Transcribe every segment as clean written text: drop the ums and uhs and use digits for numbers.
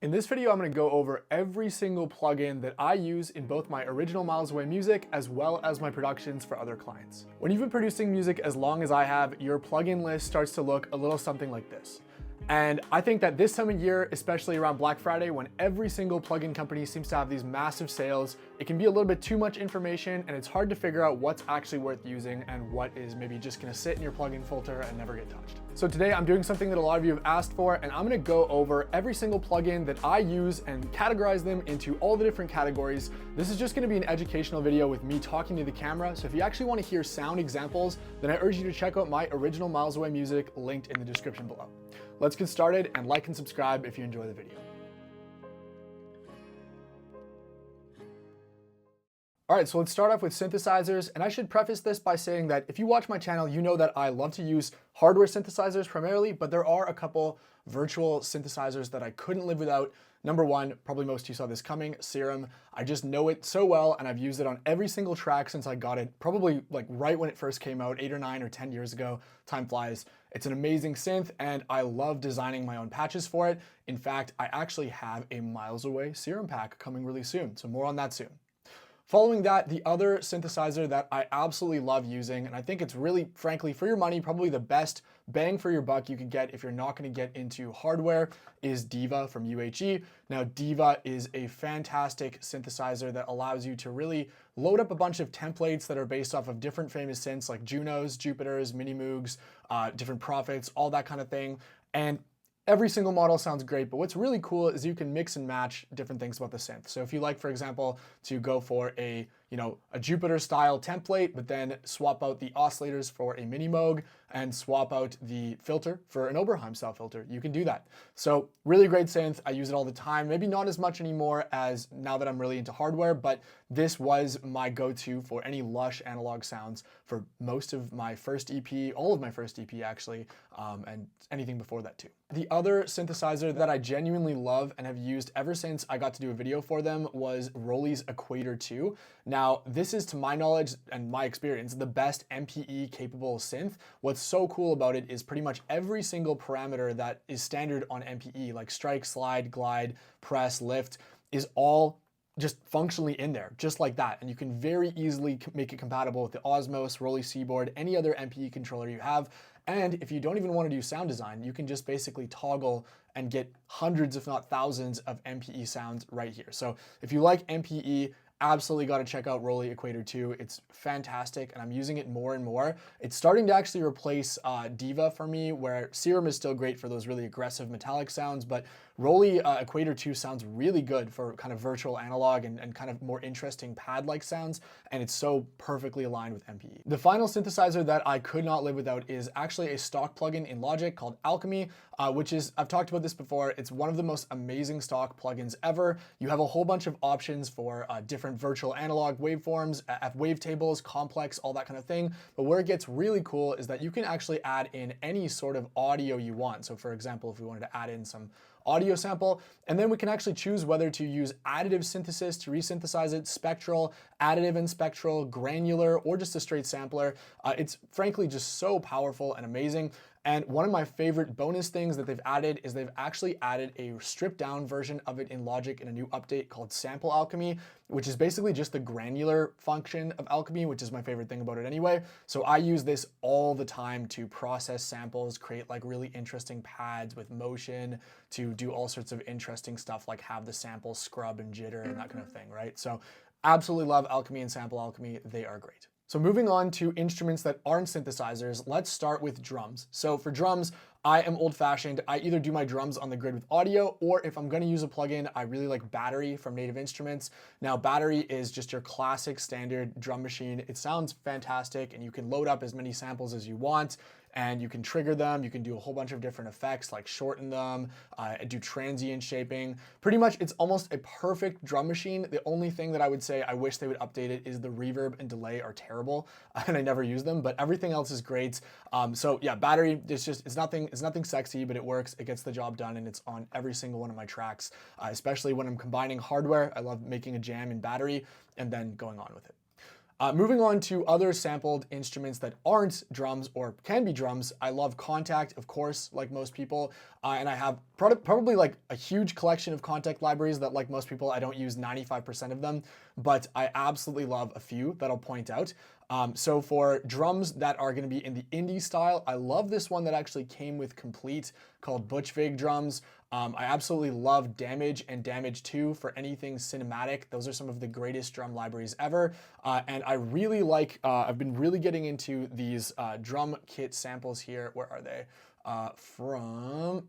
In this video, I'm going to go over every single plugin that I use in both my original Miles Away music as well as my productions for other clients. When you've been producing music as long as I have, your plugin list starts to look a little something like this. And I think that this time of year, especially around Black Friday, when every single plugin company seems to have these massive sales, it can be a little bit too much information and it's hard to figure out what's actually worth using and what is maybe just gonna sit in your plugin filter and never get touched. So today I'm doing something that a lot of you have asked for, and I'm gonna go over every single plugin that I use and categorize them into all the different categories. This is just gonna be an educational video with me talking to the camera, so if you actually wanna hear sound examples, then I urge you to check out my original Miles Away music linked in the description below. Let's get started, and like and subscribe if you enjoy the video. All right, so let's start off with synthesizers, and I should preface this by saying that if you watch my channel, you know that I love to use hardware synthesizers primarily, but there are a couple virtual synthesizers that I couldn't live without. Number one, probably most of you saw this coming, Serum. I just know it so well, and I've used it on every single track since I got it, probably like right when it first came out, 8 or 9 or 10 years ago. Time flies. It's an amazing synth, and I love designing my own patches for it. In fact, I actually have a Miles Away Serum pack coming really soon, so more on that soon. Following that, the other synthesizer that I absolutely love using, and I think it's really, frankly, for your money, probably the best bang for your buck you could get if you're not going to get into hardware, is Diva from UHE. Now, Diva is a fantastic synthesizer that allows you to really load up a bunch of templates that are based off of different famous synths like Junos, Jupiters, Mini Moogs, different Prophets, all that kind of thing. And every single model sounds great, but what's really cool is you can mix and match different things about the synth. So if you like, for example, to go for a Jupiter style template, but then swap out the oscillators for a Mini Moog and swap out the filter for an Oberheim style filter, you can do that. So really great synth. I use it all the time. Maybe not as much anymore as now that I'm really into hardware, but this was my go-to for any lush analog sounds for most of my first EP, all of my first EP actually, and anything before that too. The other synthesizer that I genuinely love and have used ever since I got to do a video for them was Roly's Equator 2. Now, this is, to my knowledge and my experience, the best MPE capable synth. What's so cool about it is pretty much every single parameter that is standard on MPE, like strike, slide, glide, press, lift, is all just functionally in there, just like that. And you can very easily make it compatible with the Osmos, Roly Seaboard, any other MPE controller you have. And if you don't even want to do sound design, you can just basically toggle and get hundreds, if not thousands, of MPE sounds right here. So if you like MPE, absolutely got to check out Roly Equator 2. It's fantastic, and I'm using it more and more. It's starting to actually replace Diva for me, where Serum is still great for those really aggressive metallic sounds, but Roly Equator 2 sounds really good for kind of virtual analog and kind of more interesting pad-like sounds, and it's so perfectly aligned with MPE. The final synthesizer that I could not live without is actually a stock plugin in Logic called Alchemy, which is, I've talked about this before, it's one of the most amazing stock plugins ever. You have a whole bunch of options for different virtual analog waveforms, wavetables, complex, all that kind of thing. But where it gets really cool is that you can actually add in any sort of audio you want. So for example, if we wanted to add in some audio sample, and then we can actually choose whether to use additive synthesis to resynthesize it, spectral, additive and spectral, granular, or just a straight sampler. It's frankly just so powerful and amazing. And one of my favorite bonus things that they've added is they've actually added a stripped down version of it in Logic in a new update called Sample Alchemy, which is basically just the granular function of Alchemy, which is my favorite thing about it anyway. So I use this all the time to process samples, create like really interesting pads with motion, to do all sorts of interesting stuff like have the sample scrub and jitter and that kind of thing, right? So absolutely love Alchemy and Sample Alchemy. They are great. So moving on to instruments that aren't synthesizers, let's start with drums. So for drums, I am old-fashioned. I either do my drums on the grid with audio, or if I'm going to use a plugin, I really like Battery from Native Instruments. Now, Battery is just your classic standard drum machine. It sounds fantastic, and you can load up as many samples as you want, and you can trigger them. You can do a whole bunch of different effects like shorten them, do transient shaping. Pretty much it's almost a perfect drum machine. The only thing that I would say I wish they would update it is the reverb and delay are terrible and I never use them, but everything else is great. So yeah, Battery, it's nothing sexy, but it works. It gets the job done, and it's on every single one of my tracks, especially when I'm combining hardware. I love making a jam in Battery and then going on with it. Moving on to other sampled instruments that aren't drums or can be drums, I love Kontakt, of course, like most people, and I have probably like a huge collection of Kontakt libraries that, like most people, I don't use 95% of them, but I absolutely love a few that I'll point out. So for drums that are going to be in the indie style, I love this one that actually came with Complete called Butchvig drums. I absolutely love Damage and Damage 2 for anything cinematic. Those are some of the greatest drum libraries ever. And I really like, I've been really getting into these drum kit samples here. Where are they? From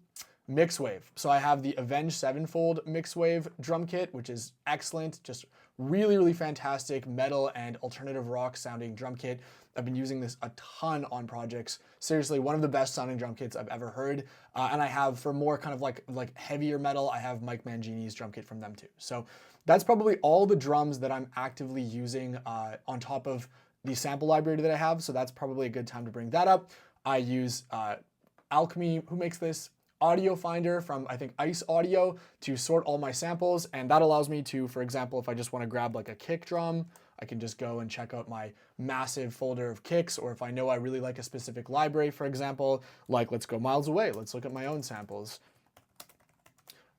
Mixwave. So I have the Avenged Sevenfold Mixwave drum kit, which is excellent, just really, really fantastic metal and alternative rock sounding drum kit. I've been using this a ton on projects. Seriously, one of the best sounding drum kits I've ever heard. And I have, for more kind of like heavier metal, I have Mike Mangini's drum kit from them too. So that's probably all the drums that I'm actively using on top of the sample library that I have. So that's probably a good time to bring that up. I use Alchemy, who makes this? Audio Finder from, I think, Ice Audio to sort all my samples, and that allows me to, for example, if I just want to grab like a kick drum, I can just go and check out my massive folder of kicks, or if I know I really like a specific library, for example, like let's go miles away, let's look at my own samples,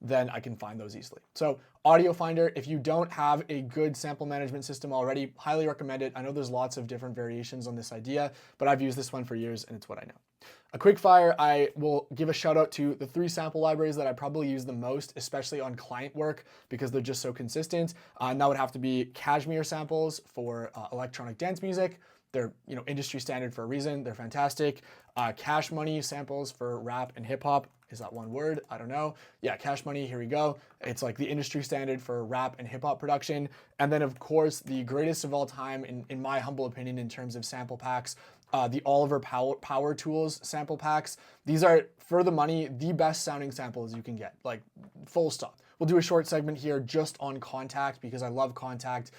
then I can find those easily. So Audio Finder, if you don't have a good sample management system already, highly recommend it. I know there's lots of different variations on this idea, but I've used this one for years and it's what I know. A quick fire, I will give a shout out to the 3 sample libraries that I probably use the most, especially on client work, because they're just so consistent. And that would have to be Cashmere samples for electronic dance music. They're, you know, industry standard for a reason. They're fantastic. Cash Money samples for rap and hip hop. Is that one word? I don't know. Yeah, Cash Money, here we go. It's like the industry standard for rap and hip hop production. And then of course, the greatest of all time, in my humble opinion, in terms of sample packs, the Oliver Power Tools sample packs. These are, for the money, the best sounding samples you can get, like full stop. We'll do a short segment here just on Kontakt because I love Kontakt.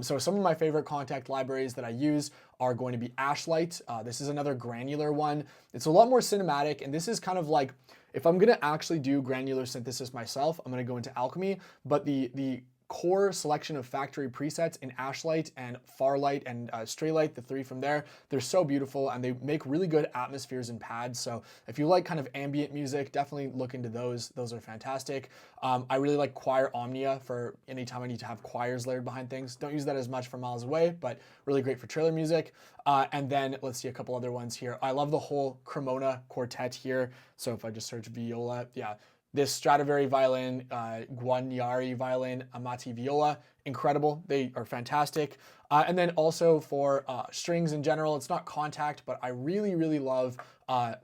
So some of my favorite Kontakt libraries that I use are going to be Ashlight. This is another granular one. It's a lot more cinematic, and this is kind of like, if I'm gonna actually do granular synthesis myself, I'm gonna go into Alchemy, but the core selection of factory presets in Ashlight and Farlight and Straylight, the 3 from there, they're so beautiful and they make really good atmospheres and pads. So if you like kind of ambient music, definitely look into those. Those are fantastic. I really like Choir Omnia for anytime I need to have choirs layered behind things. Don't use that as much for miles away, but really great for trailer music. And then let's see a couple other ones here. I love the whole Cremona quartet here. So if I just search viola, yeah. This Stradivari violin, Guarnieri violin, Amati viola, incredible. They are fantastic. And then also for strings in general, it's not Kontakt, but I really, really love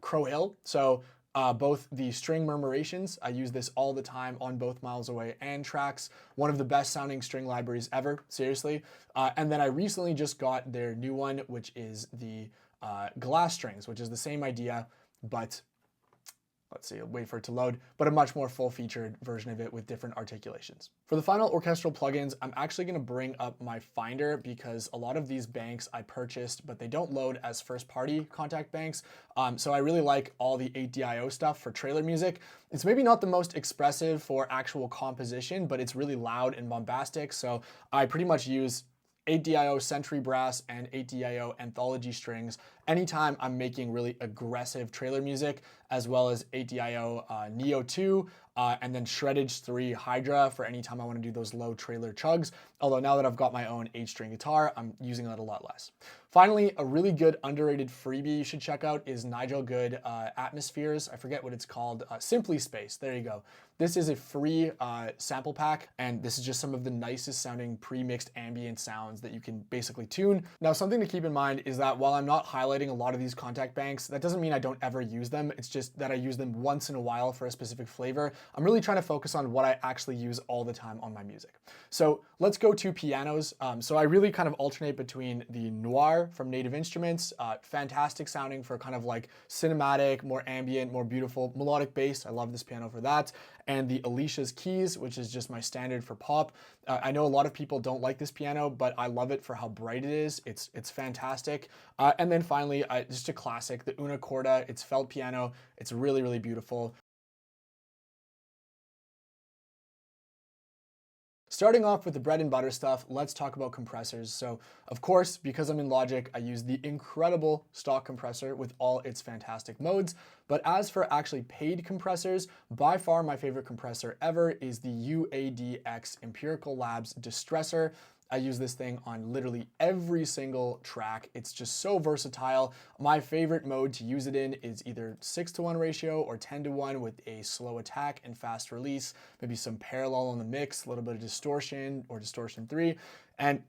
Crow Hill. So both the string murmurations, I use this all the time on both Miles Away and tracks. One of the best sounding string libraries ever, seriously. And then I recently just got their new one, which is the glass strings, which is the same idea, but let's see, I'll wait for it to load, but a much more full-featured version of it with different articulations. For the final orchestral plugins, I'm actually going to bring up my Finder because a lot of these banks I purchased, but they don't load as first-party Kontakt banks. So I really like all the 8DIO stuff for trailer music. It's maybe not the most expressive for actual composition, but it's really loud and bombastic. So I pretty much use 8DIO Century Brass and 8DIO Anthology strings anytime I'm making really aggressive trailer music, as well as 8DIO Neo 2, and then Shreddage 3 Hydra for anytime I want to do those low trailer chugs. Although now that I've got my own 8-string guitar, I'm using that a lot less. Finally, a really good underrated freebie you should check out is Nigel Good Atmospheres. I forget what it's called. Simply Space. There you go. This is a free sample pack, and this is just some of the nicest sounding pre-mixed ambient sounds that you can basically tune. Now, something to keep in mind is that while I'm not highlighting a lot of these Kontakt banks, that doesn't mean I don't ever use them. It's just that I use them once in a while for a specific flavor. I'm really trying to focus on what I actually use all the time on my music. So let's go to pianos. So I really kind of alternate between the Noir from Native Instruments, fantastic sounding for kind of like cinematic, more ambient, more beautiful melodic bass. I love this piano for that. And the Alicia's Keys, which is just my standard for pop. I know a lot of people don't like this piano, but I love it for how bright it is. It's fantastic. And then finally, just a classic, the Una Corda. It's felt piano. It's really, really beautiful. Starting off with the bread and butter stuff, let's talk about compressors. So of course, because I'm in Logic, I use the incredible stock compressor with all its fantastic modes. But as for actually paid compressors, by far my favorite compressor ever is the UADX Empirical Labs Distressor. I use this thing on literally every single track. It's just so versatile. My favorite mode to use it in is either 6:1 ratio or 10:1 with a slow attack and fast release, maybe some parallel on the mix, a little bit of distortion or distortion 3. And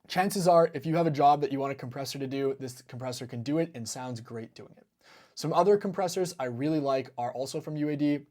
chances are, if you have a job that you want a compressor to do, this compressor can do it and sounds great doing it. Some other compressors I really like are also from UAD.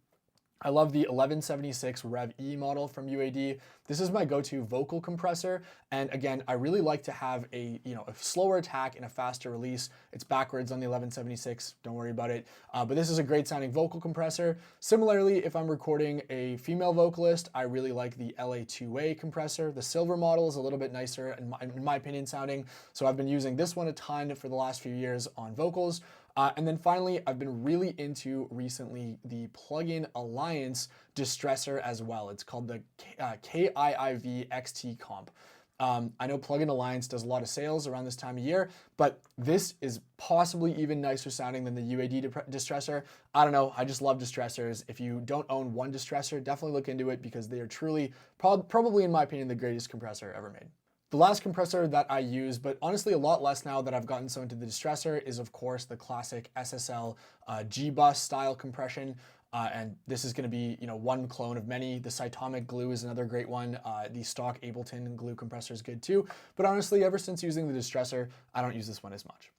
I love the 1176 Rev E model from UAD. This is my go-to vocal compressor. And again, I really like to have a slower attack and a faster release. It's backwards on the 1176, don't worry about it. But this is a great sounding vocal compressor. Similarly, if I'm recording a female vocalist, I really like the LA2A compressor. The silver model is a little bit nicer in my opinion sounding. So I've been using this one a ton for the last few years on vocals. And then finally, I've been really into recently the Plugin Alliance Distressor as well. It's called the KIIV XT Comp. I know Plugin Alliance does a lot of sales around this time of year, but this is possibly even nicer sounding than the UAD Distressor. I don't know, I just love distressors. If you don't own one distressor, definitely look into it because they are truly, probably in my opinion, the greatest compressor ever made. The last compressor that I use, but honestly a lot less now that I've gotten so into the distressor, is of course the classic SSL G-Bus style compression. And this is going to be, one clone of many. The Cytomic glue is another great one. The stock Ableton glue compressor is good too. But honestly, ever since using the distressor, I don't use this one as much.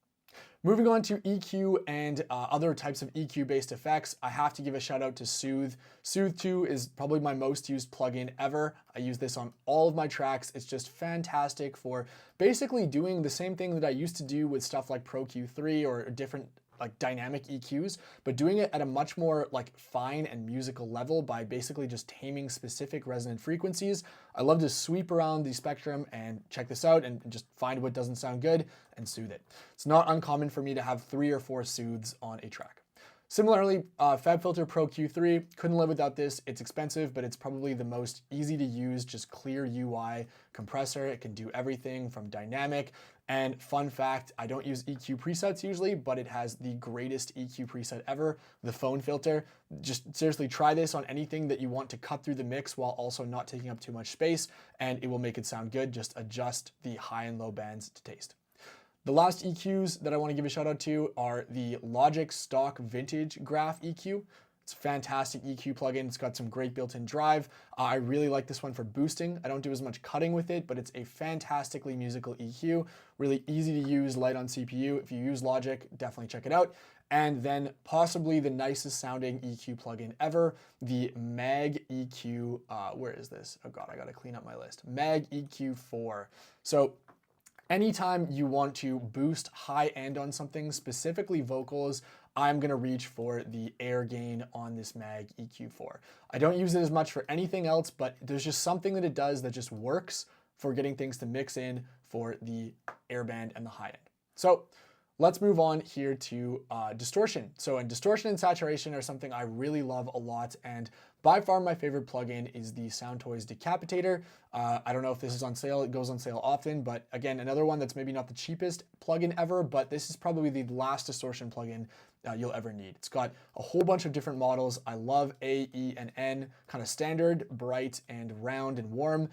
Moving on to EQ and other types of EQ-based effects, I have to give a shout out to Soothe. Soothe 2 is probably my most used plugin ever. I use this on all of my tracks. It's just fantastic for basically doing the same thing that I used to do with stuff like Pro Q3 or different like dynamic EQs, but doing it at a much more like fine and musical level by basically just taming specific resonant frequencies. I love to sweep around the spectrum and check this out and just find what doesn't sound good and soothe it. It's not uncommon for me to have 3 or 4 soothes on a track. Similarly, FabFilter Pro Q3, couldn't live without this. It's expensive, but it's probably the most easy to use, just clear UI compressor. It can do everything from dynamic. And fun fact, I don't use EQ presets usually, but it has the greatest EQ preset ever, the phone filter. Just seriously try this on anything that you want to cut through the mix while also not taking up too much space, and it will make it sound good. Just adjust the high and low bands to taste. The last EQs that I want to give a shout out to are the Logic Stock Vintage Graph EQ. It's a fantastic EQ plugin. It's got some great built-in drive. I really like this one for boosting. I don't do as much cutting with it, but it's a fantastically musical EQ. Really easy to use, light on CPU. If you use Logic, definitely check it out. And then possibly the nicest sounding EQ plugin ever, the Mag EQ, where is this? Oh God, I gotta clean up my list. Mag EQ 4. So anytime you want to boost high end on something, specifically vocals, I'm gonna reach for the air gain on this Mag EQ4. I don't use it as much for anything else, but there's just something that it does that just works for getting things to mix in for the air band and the high end. So let's move on here to distortion. So distortion and saturation are something I really love a lot, and by far my favorite plugin is the Soundtoys Decapitator. I don't know if this is on sale, it goes on sale often, but again, another one that's maybe not the cheapest plugin ever, but this is probably the last distortion plugin you'll ever need. It's got a whole bunch of different models. I love A, E, and N, kind of standard, bright, and round, and warm.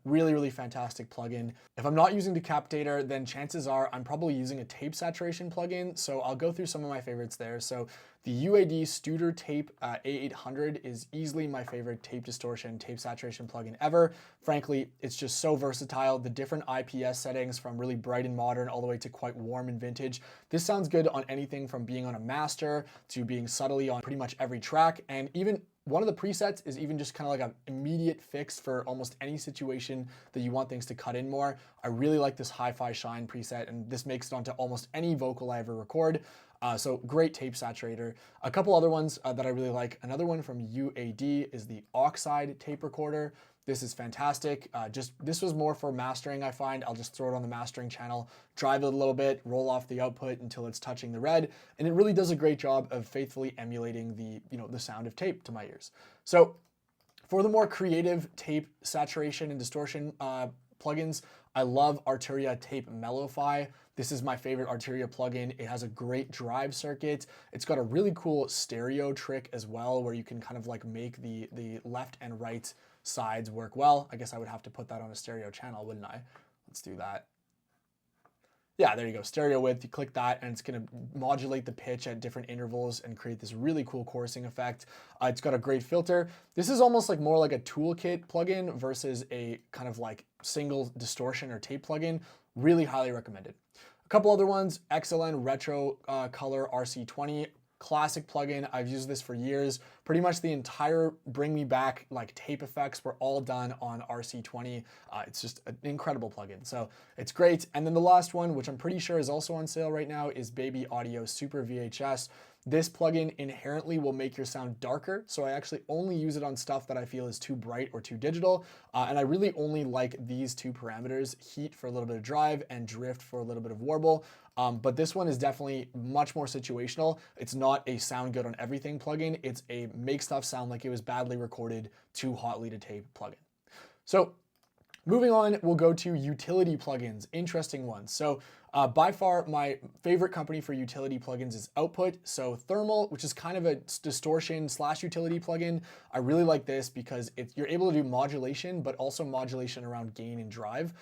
Really, really fantastic plugin. If I'm not using Decapitator, then chances are I'm probably using a tape saturation plugin, so I'll go through some of my favorites there. So the UAD Studer Tape A800 is easily my favorite tape distortion, tape saturation plugin ever. Frankly, it's just so versatile. The different IPS settings from really bright and modern all the way to quite warm and vintage. This sounds good on anything from being on a master to being subtly on pretty much every track, and even one of the presets is even just kind of like an immediate fix for almost any situation that you want things to cut in more. I really like this Hi-Fi Shine preset, and this makes it onto almost any vocal I ever record. So great tape saturator. A couple other ones that I really like. Another one from UAD is the Oxide tape recorder. This is fantastic. This was more for mastering, I find. I'll just throw it on the mastering channel, drive it a little bit, roll off the output until it's touching the red, and it really does a great job of faithfully emulating the sound of tape to my ears. So For the more creative tape saturation and distortion plugins, I love Arturia Tape Mellowify. This is my favorite Arturia plugin. It has a great drive circuit. It's got a really cool stereo trick as well, where you can kind of like make the left and right sides work well. I guess I would have to put that on a stereo channel, wouldn't I? Let's do that. Yeah, there you go, stereo width, you click that and it's gonna modulate the pitch at different intervals and create this really cool chorusing effect. It's got a great filter. This is almost like more like a toolkit plugin versus a kind of like single distortion or tape plugin. Really highly recommended. A couple other ones, XLN Retro Color RC20. Classic plugin. I've used this for years. Pretty much the entire Bring Me Back like tape effects were all done on RC20. It's just an incredible plugin. So it's great. And then the last one, which I'm pretty sure is also on sale right now, is Baby Audio Super VHS. This plugin inherently will make your sound darker, so I actually only use it on stuff that I feel is too bright or too digital, and I really only like these two parameters, heat for a little bit of drive and drift for a little bit of warble. But this one is definitely much more situational. It's not a sound good on everything plugin, it's a make stuff sound like it was badly recorded, too hotly to tape plugin. So moving on, we'll go to utility plugins, interesting ones. So by far, my favorite company for utility plugins is Output. So Thermal, which is kind of a distortion / utility plugin. I really like this because you're able to do modulation, but also modulation around gain and drive.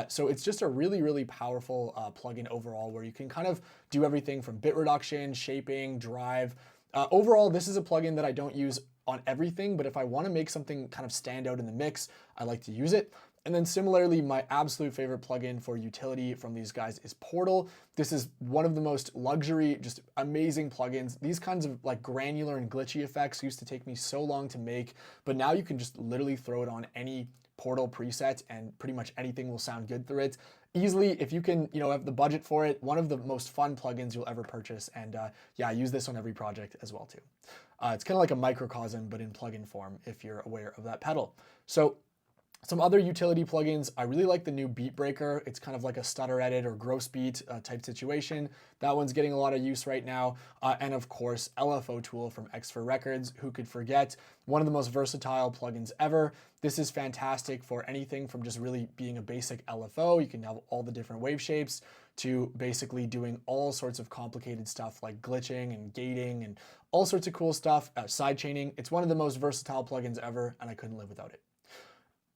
So it's just a really, really powerful plugin overall, where you can kind of do everything from bit reduction, shaping, drive. Overall, this is a plugin that I don't use on everything, but if I want to make something kind of stand out in the mix, I like to use it. And then similarly, my absolute favorite plugin for utility from these guys is Portal. This is one of the most luxury, just amazing plugins. These kinds of like granular and glitchy effects used to take me so long to make, but now you can just literally throw it on any Portal preset and pretty much anything will sound good through it. Easily, if you can, have the budget for it, one of the most fun plugins you'll ever purchase. And yeah, I use this on every project as well too. It's kind of like a microcosm, but in plugin form, if you're aware of that pedal. So some other utility plugins, I really like the new Beat Breaker. It's kind of like a stutter edit or gross beat type situation. That one's getting a lot of use right now. And of course, LFO Tool from X4 Records. Who could forget? One of the most versatile plugins ever. This is fantastic for anything from just really being a basic LFO. You can have all the different wave shapes to basically doing all sorts of complicated stuff like glitching and gating and all sorts of cool stuff, side chaining. It's one of the most versatile plugins ever, and I couldn't live without it.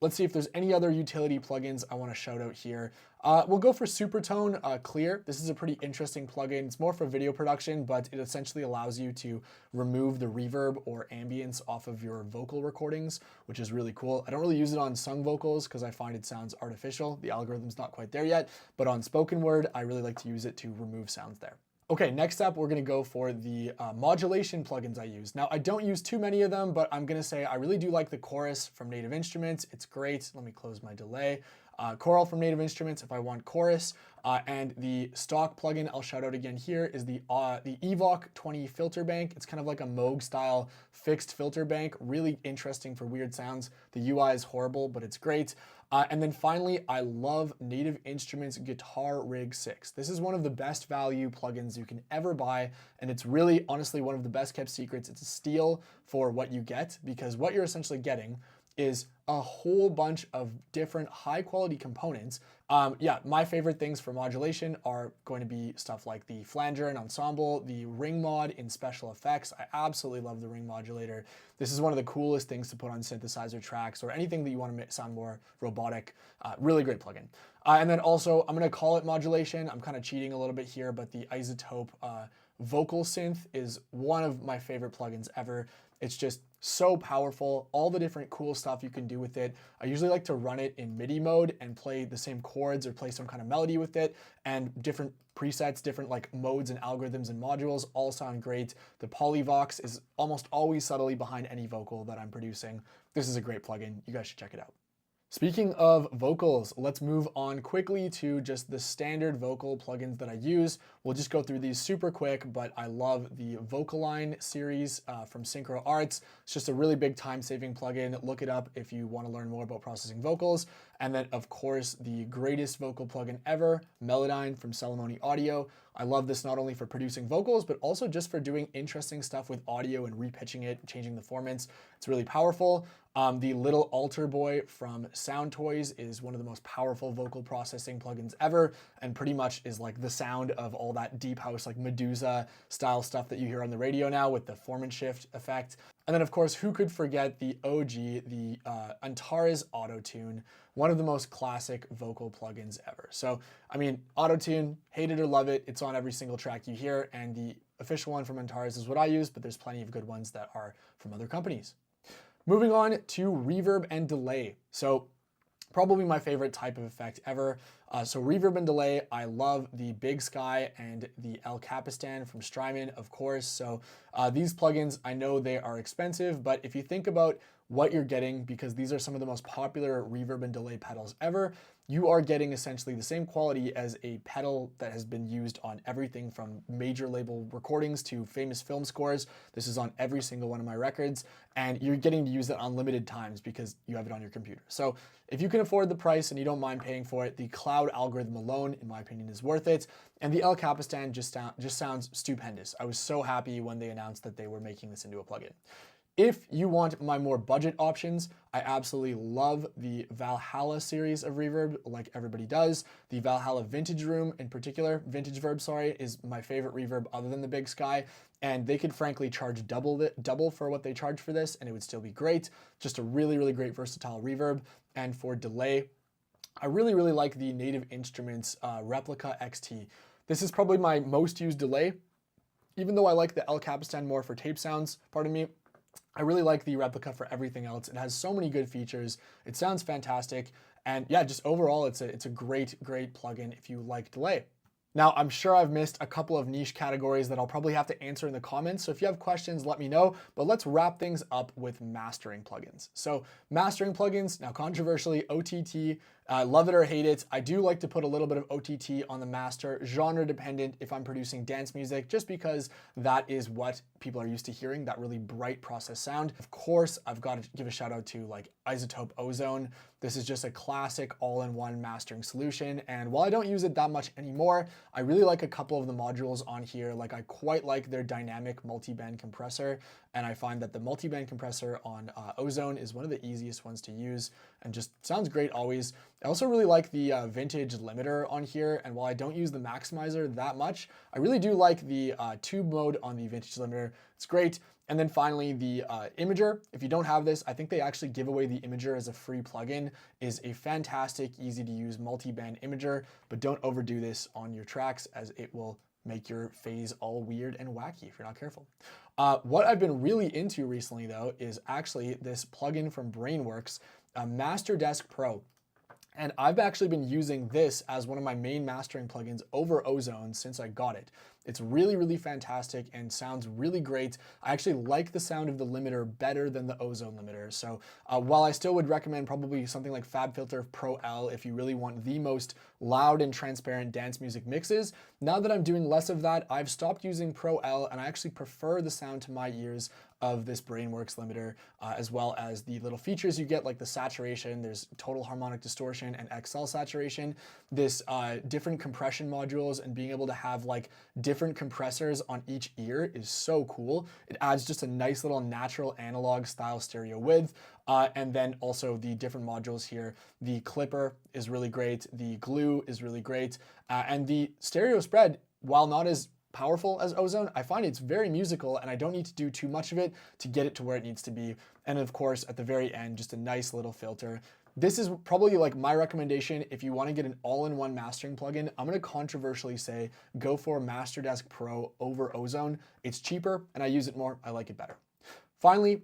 Let's see if there's any other utility plugins I want to shout out here. We'll go for Supertone Clear. This is a pretty interesting plugin. It's more for video production, but it essentially allows you to remove the reverb or ambience off of your vocal recordings, which is really cool. I don't really use it on sung vocals because I find it sounds artificial. The algorithm's not quite there yet, but on spoken word, I really like to use it to remove sounds there. Okay, next up, we're gonna go for the modulation plugins I use. Now, I don't use too many of them, but I'm gonna say I really do like the Chorus from Native Instruments. It's great. Let me close my delay. Choral from Native Instruments if I want chorus. And the stock plugin I'll shout out again here is the Evoc 20 filter bank. It's kind of like a Moog style fixed filter bank, really interesting for weird sounds. The UI is horrible, but it's great. And then finally, I love Native Instruments Guitar Rig 6. This is one of the best value plugins you can ever buy, and it's really, honestly, one of the best kept secrets. It's a steal for what you get, because what you're essentially getting is a whole bunch of different high quality components. Yeah, my favorite things for modulation are going to be stuff like the flanger and ensemble, the ring mod in special effects. I absolutely love the ring modulator. This is one of the coolest things to put on synthesizer tracks or anything that you want to sound more robotic. Really great plugin. And then also, I'm gonna call it modulation. I'm kind of cheating a little bit here, but the Isotope vocal synth is one of my favorite plugins ever. It's just so powerful, all the different cool stuff you can do with it. I usually like to run it in MIDI mode and play the same chords or play some kind of melody with it, and different presets, different like modes and algorithms and modules all sound great. The Polyvox is almost always subtly behind any vocal that I'm producing. This is a great plugin. You guys should check it out. Speaking of vocals, let's move on quickly to just the standard vocal plugins that I use. We'll just go through these super quick, but I love the Vocaline series from Synchro Arts. It's just a really big time-saving plugin. Look it up if you want to learn more about processing vocals. And then, of course, the greatest vocal plugin ever, Melodyne from Celemony Audio. I love this not only for producing vocals, but also just for doing interesting stuff with audio and repitching it, changing the formants. It's really powerful. The little altar boy from Sound Toys is one of the most powerful vocal processing plugins ever, and pretty much is like the sound of all that deep house, like Medusa style stuff that you hear on the radio now with the formant shift effect. And then of course, who could forget the OG, the Antares Auto-Tune, one of the most classic vocal plugins ever. So, I mean, Auto-Tune, hate it or love it, it's on every single track you hear, and the official one from Antares is what I use, but there's plenty of good ones that are from other companies. Moving on to reverb and delay. So probably my favorite type of effect ever. So reverb and delay, I love the Big Sky and the El Capistan from Strymon, of course. So these plugins, I know they are expensive, but if you think about what you're getting, because these are some of the most popular reverb and delay pedals ever, you are getting essentially the same quality as a pedal that has been used on everything from major label recordings to famous film scores. This is on every single one of my records, and you're getting to use it unlimited times because you have it on your computer. So if you can afford the price and you don't mind paying for it, the Cloud algorithm alone, in my opinion, is worth it. And the El Capistan just sounds stupendous. I was so happy when they announced that they were making this into a plugin. If you want my more budget options, I absolutely love the Valhalla series of reverb, like everybody does. The Valhalla Vintage Room in particular, Vintage Verb, sorry, is my favorite reverb other than the Big Sky. And they could frankly charge double for what they charge for this, and it would still be great. Just a really, really great versatile reverb. And for delay, I really, really like the Native Instruments Replica XT. This is probably my most used delay. Even though I like the El Capistan more for tape sounds, pardon me, I really like the Replica for everything else. It has so many good features. It sounds fantastic. And yeah, just overall, it's a great, great plugin if you like delay. Now, I'm sure I've missed a couple of niche categories that I'll probably have to answer in the comments. So if you have questions, let me know. But let's wrap things up with mastering plugins. So mastering plugins, now controversially, OTT, love it or hate it. I do like to put a little bit of OTT on the master, genre dependent if I'm producing dance music, just because that is what people are used to hearing, that really bright process sound. Of course, I've got to give a shout out to like Isotope Ozone. This is just a classic all-in-one mastering solution. And while I don't use it that much anymore, I really like a couple of the modules on here. Like I quite like their dynamic multi-band compressor. And I find that the multi-band compressor on Ozone is one of the easiest ones to use and just sounds great always. I also really like the vintage limiter on here. And while I don't use the maximizer that much, I really do like the tube mode on the vintage limiter. It's great. And then finally, the Imager. If you don't have this, I think they actually give away the Imager as a free plugin. Is a fantastic, easy to use multi-band Imager, but don't overdo this on your tracks as it will make your phase all weird and wacky if you're not careful. What I've been really into recently though is actually this plugin from Brainworks, Master Desk Pro. And I've actually been using this as one of my main mastering plugins over Ozone since I got it. It's really, really fantastic and sounds really great. I actually like the sound of the limiter better than the Ozone limiter. So while I still would recommend probably something like FabFilter Pro L if you really want the most loud and transparent dance music mixes, now that I'm doing less of that, I've stopped using Pro L and I actually prefer the sound to my ears of this Brainworks limiter, as well as the little features you get like the saturation, there's total harmonic distortion and XL saturation, this different compression modules, and being able to have like different compressors on each ear is so cool. It adds just a nice little natural analog style stereo width. And then also the different modules here. The clipper is really great. The glue is really great. And the stereo spread, while not as powerful as Ozone, I find it's very musical and I don't need to do too much of it to get it to where it needs to be. And of course, at the very end, just a nice little filter. This is probably like my recommendation if you want to get an all-in-one mastering plugin. I'm going to controversially say go for Master Desk Pro over Ozone. It's cheaper and I use it more. I like it better. Finally,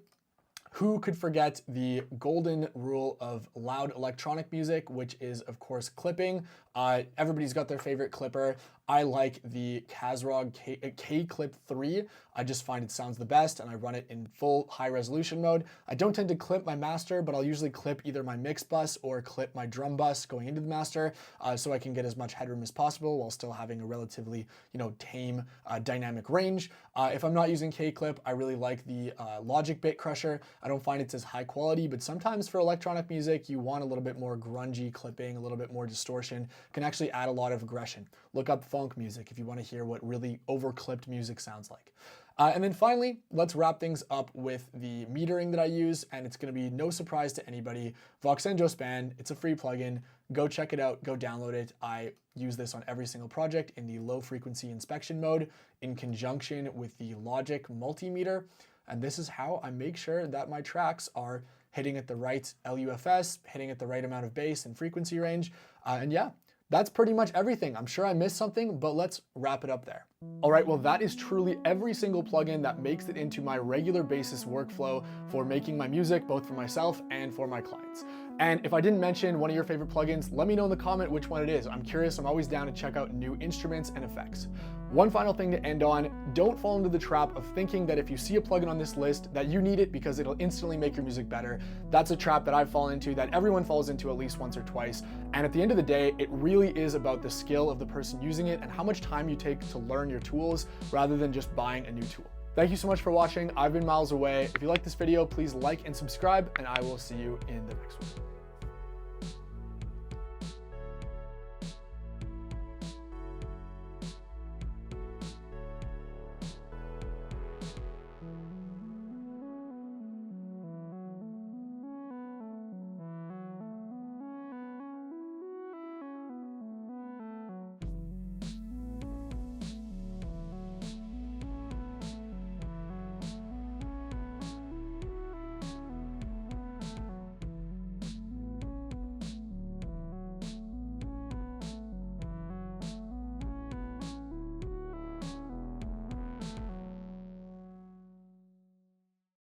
who could forget the golden rule of loud electronic music, which is, of course, clipping. Everybody's got their favorite clipper. I like the Kazrog K-Clip 3. I just find it sounds the best, and I run it in full high resolution mode. I don't tend to clip my master, but I'll usually clip either my mix bus or clip my drum bus going into the master, so I can get as much headroom as possible while still having a relatively, tame dynamic range. If I'm not using K-Clip, I really like the Logic Bit Crusher. I don't find it's as high quality, but sometimes for electronic music, you want a little bit more grungy clipping, a little bit more distortion, can actually add a lot of aggression. Look up funk music if you want to hear what really over-clipped music sounds like. And then finally, let's wrap things up with the metering that I use, and it's going to be no surprise to anybody. Voxenjo Span, it's a free plugin. Go check it out, go download it. I use this on every single project in the low frequency inspection mode in conjunction with the Logic multimeter. And this is how I make sure that my tracks are hitting at the right LUFS, hitting at the right amount of bass and frequency range. And yeah, that's pretty much everything. I'm sure I missed something, but let's wrap it up there. All right, well, that is truly every single plugin that makes it into my regular basis workflow for making my music, both for myself and for my clients. And if I didn't mention one of your favorite plugins, let me know in the comment which one it is. I'm curious, I'm always down to check out new instruments and effects. One final thing to end on, don't fall into the trap of thinking that if you see a plugin on this list that you need it because it'll instantly make your music better. That's a trap that I've fallen into, that everyone falls into at least once or twice. And at the end of the day, it really is about the skill of the person using it and how much time you take to learn your tools rather than just buying a new tool. Thank you so much for watching. I've been Miles Away. If you like this video, please like and subscribe, and I will see you in the next one.